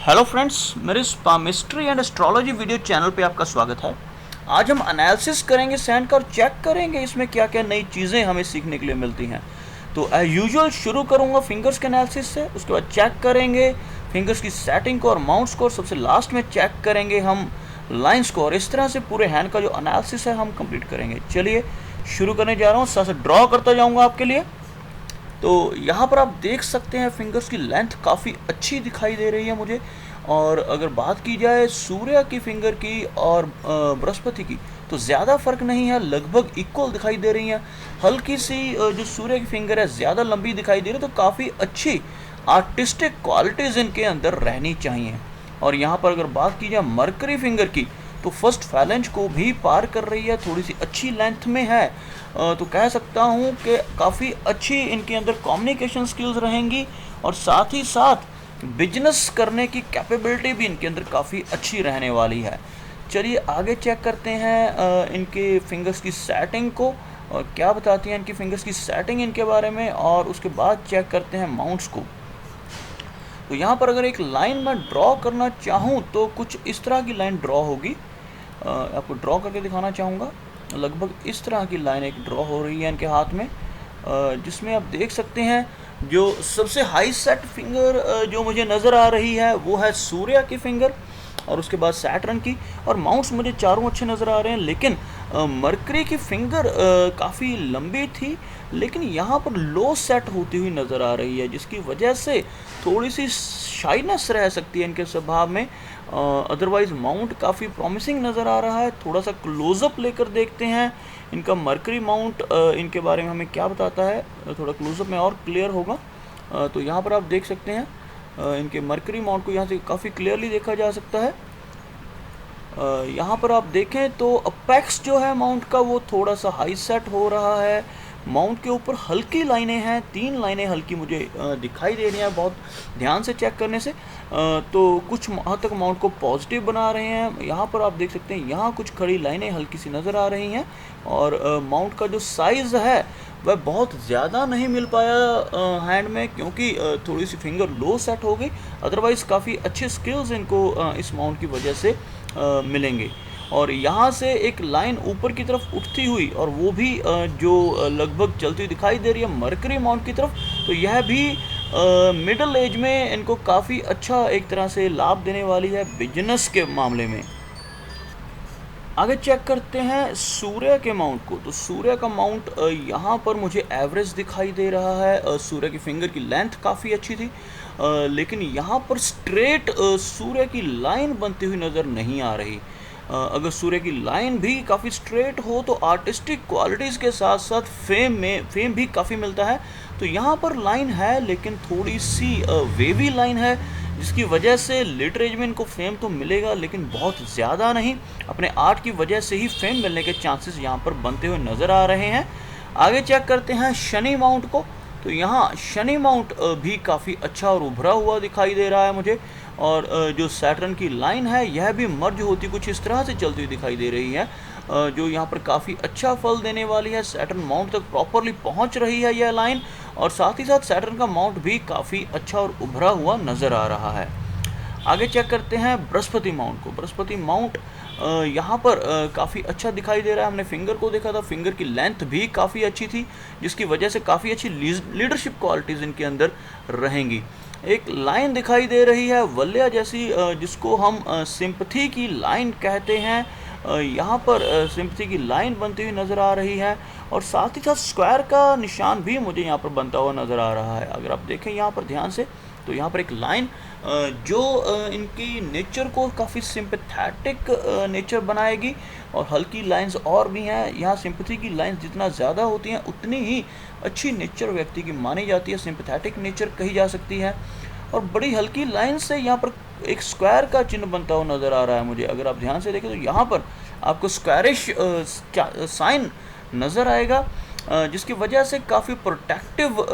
Hello friends, मेरे mystery and astrology video channel पे आपका स्वागत है। आज हम एनालिसिस करेंगे सैंड का और चेक करेंगे इसमें क्या क्या नई चीज़ें हमें सीखने के लिए मिलती हैं। तो एज यूजुअल शुरू करूंगा फिंगर्स के एनालिसिस से, उसके बाद चेक करेंगे फिंगर्स की सेटिंग को और माउंट्स को, और सबसे लास्ट में चेक करेंगे हम लाइन्स को। और इस तरह से पूरे हैंड का जो एनालिसिस है हम कंप्लीट करेंगे। चलिए शुरू करने जा रहा हूँ, साथ साथ ड्रॉ करता जाऊँगा आपके लिए। तो यहाँ पर आप देख सकते हैं फिंगर्स की लेंथ काफ़ी अच्छी दिखाई दे रही है मुझे। और अगर बात की जाए सूर्य की फिंगर की और बृहस्पति की, तो ज़्यादा फर्क नहीं है, लगभग इक्वल दिखाई दे रही हैं। हल्की सी जो सूर्य की फिंगर है ज़्यादा लंबी दिखाई दे रही है, तो काफ़ी अच्छी आर्टिस्टिक क्वालिटीज़ इनके अंदर रहनी चाहिए। और यहाँ पर अगर बात की जाए मरकरी फिंगर की, तो फर्स्ट फैलेंज को भी पार कर रही है, थोड़ी सी अच्छी लेंथ में है। तो कह सकता हूँ कि काफ़ी अच्छी इनके अंदर कम्युनिकेशन स्किल्स रहेंगी, और साथ ही साथ बिजनेस करने की कैपेबिलिटी भी इनके अंदर काफ़ी अच्छी रहने वाली है। चलिए आगे चेक करते हैं इनके फिंगर्स की सेटिंग को, और क्या बताती है इनकी फिंगर्स की सेटिंग इनके बारे में, और उसके बाद चेक करते हैं माउंट्स को। तो यहाँ पर अगर एक लाइन मैं ड्रॉ करना चाहूँ तो कुछ इस तरह की लाइन ड्रॉ होगी। आपको ड्रॉ करके दिखाना चाहूँगा। लगभग इस तरह की लाइन एक ड्रॉ हो रही है इनके हाथ में, जिसमें आप देख सकते हैं जो सबसे हाई सेट फिंगर जो मुझे नज़र आ रही है वो है सूर्य की फिंगर, और उसके बाद सैटर्न की। और माउंट्स मुझे चारों अच्छे नज़र आ रहे हैं, लेकिन मरकरी की फिंगर काफ़ी लंबी थी, लेकिन यहाँ पर लो सेट होती हुई नज़र आ रही है, जिसकी वजह से थोड़ी सी शाइनेस रह सकती है इनके स्वभाव में। अदरवाइज़ माउंट काफ़ी प्रॉमिसिंग नज़र आ रहा है। थोड़ा सा क्लोज़अप लेकर देखते हैं इनका मरकरी माउंट, इनके बारे में हमें क्या बताता है। थोड़ा क्लोज़अप में और क्लियर होगा। तो यहाँ पर आप देख सकते हैं इनके मरकरी माउंट को यहाँ से काफ़ी क्लियरली देखा जा सकता है। यहाँ पर आप देखें तो अपेक्स जो है माउंट का वो थोड़ा सा हाई सेट हो रहा है। माउंट के ऊपर हल्की लाइनें हैं, 3 लाइनें हल्की मुझे दिखाई दे रही हैं बहुत ध्यान से चेक करने से। तो कुछ हद तक माउंट को पॉजिटिव बना रहे हैं। यहाँ पर आप देख सकते हैं यहाँ कुछ खड़ी लाइनें हल्की सी नज़र आ रही हैं, और माउंट का जो साइज़ है वह बहुत ज़्यादा नहीं मिल पाया हैंड में, क्योंकि थोड़ी सी फिंगर लो सेट हो गई। अदरवाइज़ काफ़ी अच्छे स्किल्स इनको इस माउंट की वजह से मिलेंगे। और यहाँ से एक लाइन ऊपर की तरफ उठती हुई, और वो भी जो लगभग चलती हुई दिखाई दे रही है मरकरी माउंट की तरफ, तो यह भी मिडिल एज में इनको काफ़ी अच्छा एक तरह से लाभ देने वाली है बिजनेस के मामले में। आगे चेक करते हैं सूर्य के माउंट को। तो सूर्य का माउंट यहाँ पर मुझे एवरेज दिखाई दे रहा है। सूर्य की फिंगर की लेंथ काफ़ी अच्छी थी, लेकिन यहाँ पर स्ट्रेट सूर्य की लाइन बनती हुई नज़र नहीं आ रही। अगर सूर्य की लाइन भी काफ़ी स्ट्रेट हो तो आर्टिस्टिक क्वालिटीज़ के साथ साथ फेम भी काफ़ी मिलता है। तो यहाँ पर लाइन है, लेकिन थोड़ी सी वेवी लाइन है, जिसकी वजह से लेटर एज में इनको फेम तो मिलेगा, लेकिन बहुत ज़्यादा नहीं। अपने आर्ट की वजह से ही फेम मिलने के चांसेस यहाँ पर बनते हुए नज़र आ रहे हैं। आगे चेक करते हैं शनि माउंट को। तो यहाँ शनि माउंट भी काफ़ी अच्छा और उभरा हुआ दिखाई दे रहा है मुझे। और जो सैटर्न की लाइन है यह भी मर्ज होती कुछ इस तरह से चलती हुई दिखाई दे रही है, जो यहाँ पर काफ़ी अच्छा फल देने वाली है। सैटर्न माउंट तक प्रॉपरली पहुँच रही है यह लाइन, और साथ ही साथ सैटर्न का माउंट भी काफ़ी अच्छा और उभरा हुआ नज़र आ रहा है। आगे चेक करते हैं बृहस्पति माउंट को। बृहस्पति माउंट यहाँ पर काफ़ी अच्छा दिखाई दे रहा है। हमने फिंगर को देखा था, फिंगर की लेंथ भी काफ़ी अच्छी थी, जिसकी वजह से काफ़ी अच्छी लीडरशिप क्वालिटीज़ इनके अंदर रहेंगी। एक लाइन दिखाई दे रही है वल्या जैसी, जिसको हम सिंपथी की लाइन कहते हैं। यहाँ पर सिंपथी की लाइन बनती हुई नज़र आ रही है, और साथ ही साथ स्क्वायर का निशान भी मुझे यहाँ पर बनता हुआ नज़र आ रहा है। अगर आप देखें यहाँ पर ध्यान से, तो यहाँ पर एक लाइन जो इनकी नेचर को काफ़ी सिंपथेटिक नेचर बनाएगी, और हल्की लाइंस और भी हैं। यहाँ सिंपथी की लाइंस जितना ज़्यादा होती हैं उतनी ही अच्छी नेचर व्यक्ति की मानी जाती है, सिंपथेटिक नेचर कही जा सकती है। और बड़ी हल्की लाइन से यहाँ पर एक स्क्वायर का चिन्ह बनता हुआ नज़र आ रहा है मुझे। अगर आप ध्यान से देखें तो यहाँ पर आपको स्क्वायरिश साइन नज़र आएगा, जिसकी वजह से काफ़ी प्रोटेक्टिव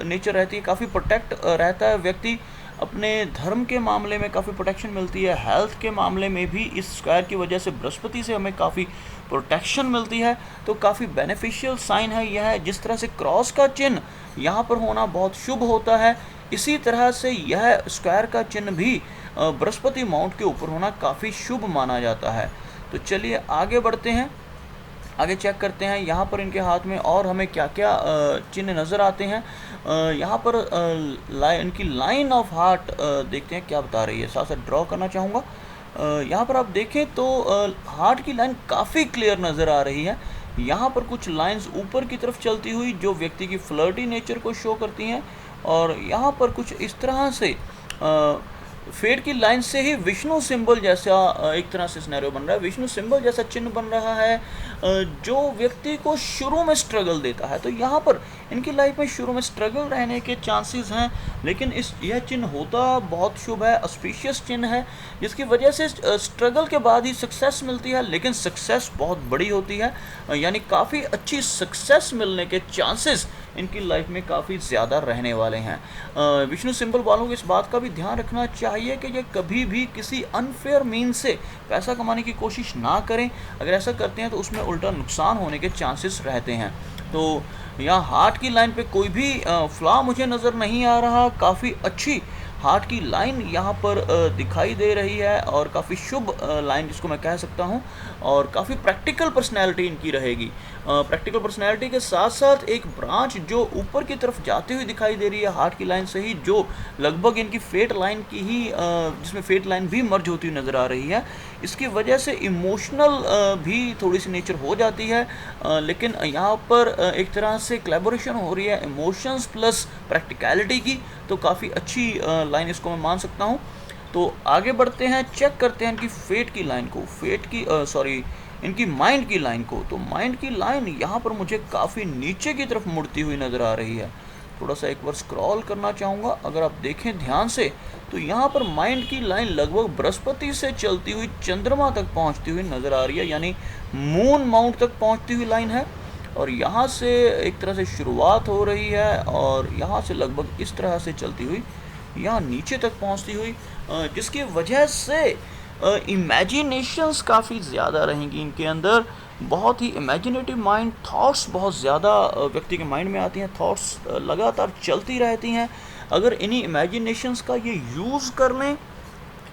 नेचर रहती है, काफ़ी प्रोटेक्ट रहता है व्यक्ति। अपने धर्म के मामले में काफ़ी प्रोटेक्शन मिलती है, हेल्थ के मामले में भी इस स्क्वायर की वजह से बृहस्पति से हमें काफ़ी प्रोटेक्शन मिलती है। तो काफ़ी बेनिफिशियल साइन है यह। जिस तरह से क्रॉस का चिन्ह यहाँ पर होना बहुत शुभ होता है, इसी तरह से यह स्क्वायर का चिन्ह भी बृहस्पति माउंट के ऊपर होना काफ़ी शुभ माना जाता है। तो चलिए आगे बढ़ते हैं, आगे चेक करते हैं यहाँ पर इनके हाथ में और हमें क्या क्या चिन्ह नज़र आते हैं। यहाँ पर इनकी लाइन ऑफ हार्ट देखते हैं क्या बता रही है, साथ साथ ड्रॉ करना चाहूँगा। यहाँ पर आप देखें तो हार्ट की लाइन काफ़ी क्लियर नज़र आ रही है। यहाँ पर कुछ लाइंस ऊपर की तरफ चलती हुई जो व्यक्ति की फ्लर्टी नेचर को शो करती हैं, और यहाँ पर कुछ इस तरह से फेट की लाइन से ही विष्णु सिंबल जैसा एक तरह से सिनेरियो बन रहा है, विष्णु सिंबल जैसा चिन्ह बन रहा है जो व्यक्ति को शुरू में स्ट्रगल देता है। तो यहाँ पर इनकी लाइफ में शुरू में स्ट्रगल रहने के चांसेस हैं, लेकिन यह चिन्ह होता बहुत शुभ है, ऑस्पिशियस चिन्ह है, जिसकी वजह से स्ट्रगल के बाद ही सक्सेस मिलती है, लेकिन सक्सेस बहुत बड़ी होती है, यानी काफ़ी अच्छी सक्सेस मिलने के चांसेस इनकी लाइफ में काफ़ी ज़्यादा रहने वाले हैं। विष्णु सिंबल वालों को इस बात का भी ध्यान रखना चाहिए कि ये कभी भी किसी अनफेयर मीन से पैसा कमाने की कोशिश ना करें। अगर ऐसा करते हैं तो उसमें उल्टा नुकसान होने के चांसेस रहते हैं। तो यहाँ हार्ट की लाइन पे कोई भी फ्लॉ मुझे नज़र नहीं आ रहा, काफ़ी अच्छी हार्ट की लाइन यहाँ पर दिखाई दे रही है और काफ़ी शुभ लाइन जिसको मैं कह सकता हूँ, और काफ़ी प्रैक्टिकल पर्सनैलिटी इनकी रहेगी। प्रैक्टिकल पर्सनैलिटी के साथ साथ एक ब्रांच जो ऊपर की तरफ जाती हुई दिखाई दे रही है हार्ट की लाइन से ही, जो लगभग इनकी फेट लाइन की ही जिसमें फेट लाइन भी मर्ज होती हुई नज़र आ रही है। इसकी वजह से इमोशनल भी थोड़ी सी नेचर हो जाती है, लेकिन यहाँ पर एक तरह से कोलैबोरेशन हो रही है इमोशंस प्लस प्रैक्टिकलिटी की, तो काफ़ी अच्छी लाइन इसको मैं मान सकता हूँ। तो आगे बढ़ते हैं, चेक करते हैं इनकी फेट की लाइन को, इनकी माइंड की लाइन को। तो माइंड की लाइन यहाँ पर मुझे काफ़ी नीचे की तरफ मुड़ती हुई नज़र आ रही है। थोड़ा सा एक बार स्क्रॉल करना चाहूँगा, अगर आप देखें ध्यान से तो यहाँ पर माइंड की लाइन लगभग बृहस्पति से चलती हुई चंद्रमा तक पहुँचती हुई नज़र आ रही है, यानी मून माउंट तक पहुँचती हुई लाइन है, और यहाँ से एक तरह से शुरुआत हो रही है और यहाँ से लगभग इस तरह से चलती हुई यहाँ नीचे तक पहुँचती हुई, जिसकी वजह से इमेजिनेशंस काफ़ी ज़्यादा रहेंगी इनके अंदर। बहुत ही इमेजिनेटिव माइंड, थॉट्स बहुत ज़्यादा व्यक्ति के माइंड में आती हैं, थॉट्स लगातार चलती रहती हैं। अगर इन्हीं इमेजिनेशंस का ये यूज़ कर लें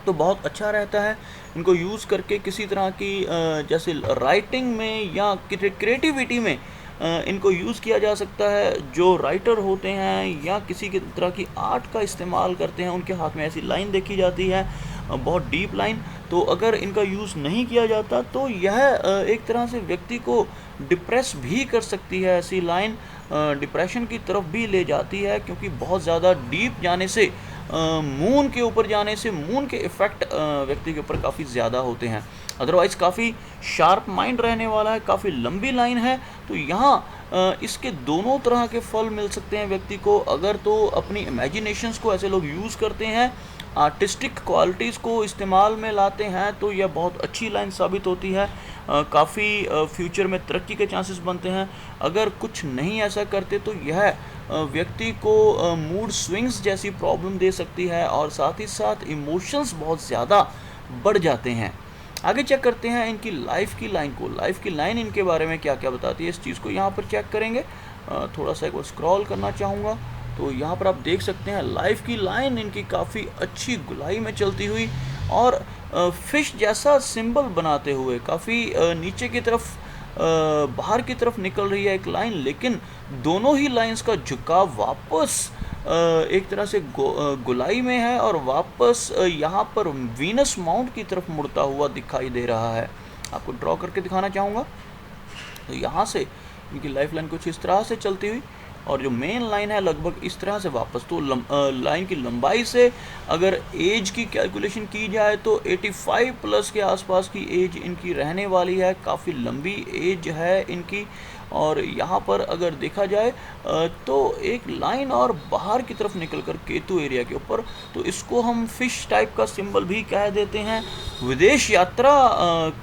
तो बहुत अच्छा रहता है। इनको यूज़ करके किसी तरह की जैसे राइटिंग में या क्रिएटिविटी में इनको यूज़ किया जा सकता है। जो राइटर होते हैं या किसी की तरह की आर्ट का इस्तेमाल करते हैं, उनके हाथ में ऐसी लाइन देखी जाती है, बहुत डीप लाइन। तो अगर इनका यूज़ नहीं किया जाता तो यह एक तरह से व्यक्ति को डिप्रेस भी कर सकती है। ऐसी लाइन डिप्रेशन की तरफ भी ले जाती है, क्योंकि बहुत ज़्यादा डीप जाने से मून के ऊपर जाने से मून के इफ़ेक्ट व्यक्ति के ऊपर काफ़ी ज़्यादा होते हैं। अदरवाइज़ काफ़ी शार्प माइंड रहने वाला है, काफ़ी लंबी लाइन है। तो यहाँ इसके दोनों तरह के फल मिल सकते हैं व्यक्ति को। अगर तो अपनी इमेजिनेशंस को ऐसे लोग यूज़ करते हैं, आर्टिस्टिक क्वालिटीज़ को इस्तेमाल में लाते हैं, तो यह बहुत अच्छी लाइन साबित होती है। काफ़ी फ्यूचर में तरक्की के चांसेस बनते हैं। अगर कुछ नहीं ऐसा करते तो यह व्यक्ति को मूड स्विंग्स जैसी प्रॉब्लम दे सकती है, और साथ ही साथ इमोशंस बहुत ज़्यादा बढ़ जाते हैं। आगे चेक करते हैं इनकी लाइफ की लाइन को। लाइफ की लाइन इनके बारे में क्या क्या बताती है, इस चीज़ को यहाँ पर चेक करेंगे। थोड़ा सा एक बार स्क्रॉल करना चाहूँगा, तो यहाँ पर आप देख सकते हैं लाइफ की लाइन इनकी काफ़ी अच्छी गुलाई में चलती हुई और फिश जैसा सिंबल बनाते हुए काफ़ी नीचे की तरफ बाहर की तरफ निकल रही है एक लाइन, लेकिन दोनों ही लाइंस का झुकाव वापस एक तरह से गोलाई में है और वापस यहाँ पर वीनस माउंट की तरफ मुड़ता हुआ दिखाई दे रहा है। आपको ड्रॉ करके दिखाना चाहूँगा। तो यहाँ से इनकी लाइफ लाइन कुछ इस तरह से चलती हुई, और जो मेन लाइन है लगभग इस तरह से वापस। तो लाइन की लंबाई से अगर एज की कैलकुलेशन की जाए तो 85 प्लस के आसपास की एज इनकी रहने वाली है। काफ़ी लंबी एज है इनकी। और यहाँ पर अगर देखा जाए तो एक लाइन और बाहर की तरफ निकलकर केतु एरिया के ऊपर, तो इसको हम फिश टाइप का सिंबल भी कह देते हैं। विदेश यात्रा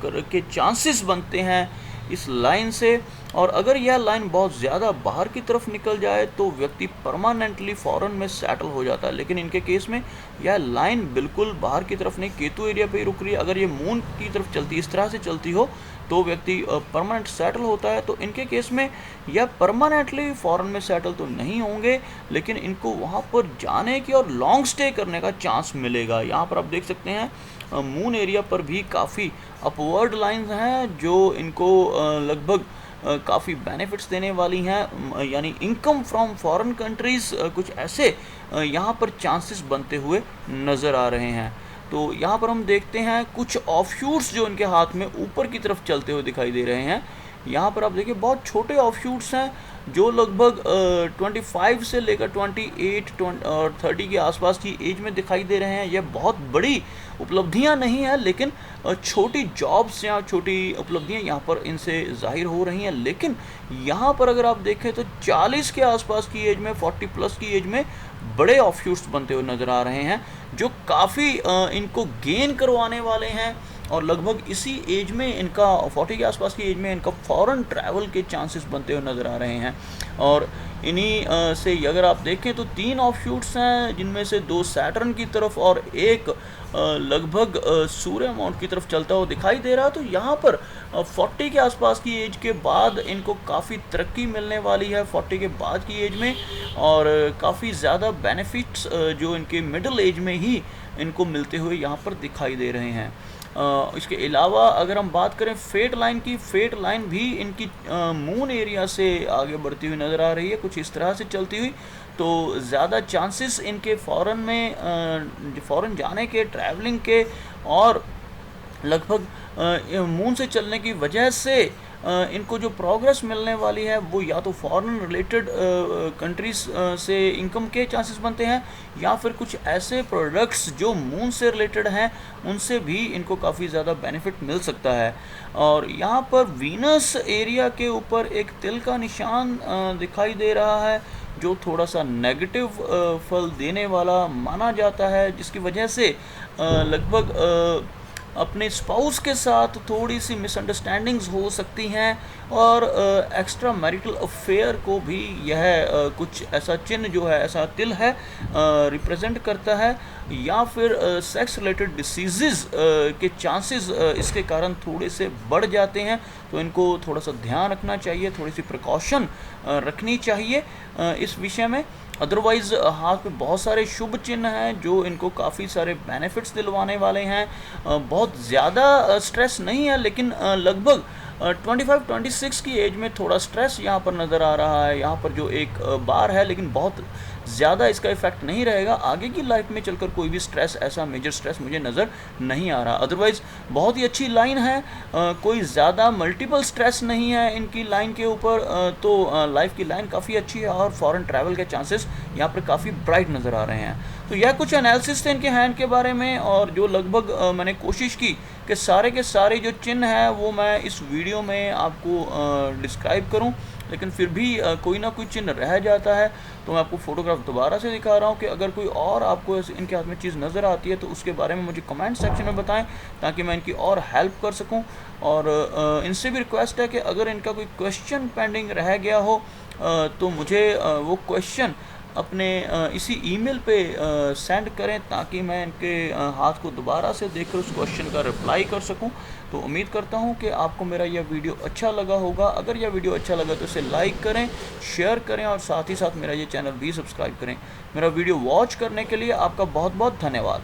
के चांसेस बनते हैं इस लाइन से। और अगर यह लाइन बहुत ज़्यादा बाहर की तरफ निकल जाए तो व्यक्ति परमानेंटली फॉरेन में सेटल हो जाता है, लेकिन इनके केस में यह लाइन बिल्कुल बाहर की तरफ नहीं, केतु एरिया पे ही रुक रही है। अगर ये मून की तरफ चलती, इस तरह से चलती हो, तो व्यक्ति परमानेंट सेटल होता है। तो इनके केस में यह परमानेंटली फॉरेन में सेटल तो नहीं होंगे, लेकिन इनको वहाँ पर जाने की और लॉन्ग स्टे करने का चांस मिलेगा। यहाँ पर आप देख सकते हैं मून एरिया पर भी काफ़ी अपवर्ड लाइंस हैं जो इनको लगभग काफ़ी बेनिफिट्स देने वाली हैं, यानी इनकम फ्रॉम फॉरेन कंट्रीज़ कुछ ऐसे यहाँ पर चांसेस बनते हुए नज़र आ रहे हैं। तो यहाँ पर हम देखते हैं कुछ ऑफशूट्स जो इनके हाथ में ऊपर की तरफ चलते हुए दिखाई दे रहे हैं। यहाँ पर आप देखिए बहुत छोटे ऑफशूट्स हैं जो लगभग 25 से लेकर 28 और 30 के आसपास की एज में दिखाई दे रहे हैं। यह बहुत बड़ी उपलब्धियां नहीं हैं, लेकिन छोटी जॉब्स या छोटी उपलब्धियां यहाँ पर इनसे जाहिर हो रही हैं। लेकिन यहाँ पर अगर आप देखें तो 40 के आसपास की एज में, 40 प्लस की एज में बड़े ऑफशूट्स बनते हुए नज़र आ रहे हैं जो काफ़ी इनको गेन करवाने वाले हैं। और लगभग इसी एज में इनका 40 के आसपास की एज में इनका फॉरेन ट्रैवल के चांसेस बनते हुए नज़र आ रहे हैं। और इन्हीं से अगर आप देखें तो 3 ऑफशूट्स हैं, जिनमें से 2 सैटर्न की तरफ और एक लगभग सूर्य माउंट की तरफ चलता हुआ दिखाई दे रहा है। तो यहाँ पर 40 के आसपास की एज के बाद इनको काफ़ी तरक्की मिलने वाली है 40 के बाद की एज में, और काफ़ी ज़्यादा बेनिफिट्स जो इनके मिडिल एज में ही इनको मिलते हुए यहाँ पर दिखाई दे रहे हैं। इसके अलावा अगर हम बात करें फेट लाइन की, फेट लाइन भी इनकी मून एरिया से आगे बढ़ती हुई नज़र आ रही है, कुछ इस तरह से चलती हुई। तो ज़्यादा चांसेस इनके फ़ॉरेन जाने के, ट्रैवलिंग के, और लगभग मून से चलने की वजह से इनको जो प्रोग्रेस मिलने वाली है वो या तो फॉरेन रिलेटेड कंट्रीज़ से इनकम के चांसेस बनते हैं, या फिर कुछ ऐसे प्रोडक्ट्स जो मून से रिलेटेड हैं उनसे भी इनको काफ़ी ज़्यादा बेनिफिट मिल सकता है। और यहाँ पर वीनस एरिया के ऊपर एक तिल का निशान दिखाई दे रहा है जो थोड़ा सा नेगेटिव फल देने वाला माना जाता है, जिसकी वजह से लगभग अपने स्पाउस के साथ थोड़ी सी मिसअंडरस्टैंडिंग्स हो सकती हैं, और एक्स्ट्रा मैरिटल अफेयर को भी यह कुछ ऐसा चिन्ह जो है, ऐसा तिल है, रिप्रेजेंट करता है। या फिर सेक्स रिलेटेड डिसीज़ के चांसेस इसके कारण थोड़े से बढ़ जाते हैं। तो इनको थोड़ा सा ध्यान रखना चाहिए, थोड़ी सी प्रिकॉशन रखनी चाहिए इस विषय में। अदरवाइज़ हाथ पे बहुत सारे शुभ चिन्ह हैं जो इनको काफ़ी सारे बेनिफिट्स दिलवाने वाले हैं। बहुत ज़्यादा स्ट्रेस नहीं है, लेकिन लगभग 25-26 की एज में थोड़ा स्ट्रेस यहाँ पर नज़र आ रहा है। यहाँ पर जो एक बार है, लेकिन बहुत ज़्यादा इसका इफेक्ट नहीं रहेगा। आगे की लाइफ में चलकर कोई भी स्ट्रेस, ऐसा मेजर स्ट्रेस मुझे नज़र नहीं आ रहा। अदरवाइज़ बहुत ही अच्छी लाइन है, कोई ज़्यादा मल्टीपल स्ट्रेस नहीं है इनकी लाइन के ऊपर। तो लाइफ की लाइन काफ़ी अच्छी है और फॉरेन ट्रैवल के चांसेस यहाँ पर काफ़ी ब्राइट नज़र आ रहे हैं। तो यह कुछ एनालिसिस थे इनके हैंड के बारे में, और जो लगभग मैंने कोशिश की कि सारे के सारे जो चिन्ह हैं वो मैं इस वीडियो में आपको डिस्क्राइब करूं, लेकिन फिर भी कोई ना कोई चिन्ह रह जाता है। तो मैं आपको फ़ोटोग्राफ दोबारा से दिखा रहा हूं कि अगर कोई और आपको इनके हाथ में चीज़ नज़र आती है तो उसके बारे में मुझे कमेंट सेक्शन में बताएं, ताकि मैं इनकी और हेल्प कर सकूं। और इनसे भी रिक्वेस्ट है कि अगर इनका कोई क्वेश्चन पेंडिंग रह गया हो तो मुझे वो क्वेश्चन अपने इसी ईमेल पे सेंड करें, ताकि मैं इनके हाथ को दोबारा से देखकर उस क्वेश्चन का रिप्लाई कर सकूं। तो उम्मीद करता हूं कि आपको मेरा यह वीडियो अच्छा लगा होगा। अगर यह वीडियो अच्छा लगा तो इसे लाइक करें, शेयर करें, और साथ ही साथ मेरा ये चैनल भी सब्सक्राइब करें। मेरा वीडियो वॉच करने के लिए आपका बहुत बहुत धन्यवाद।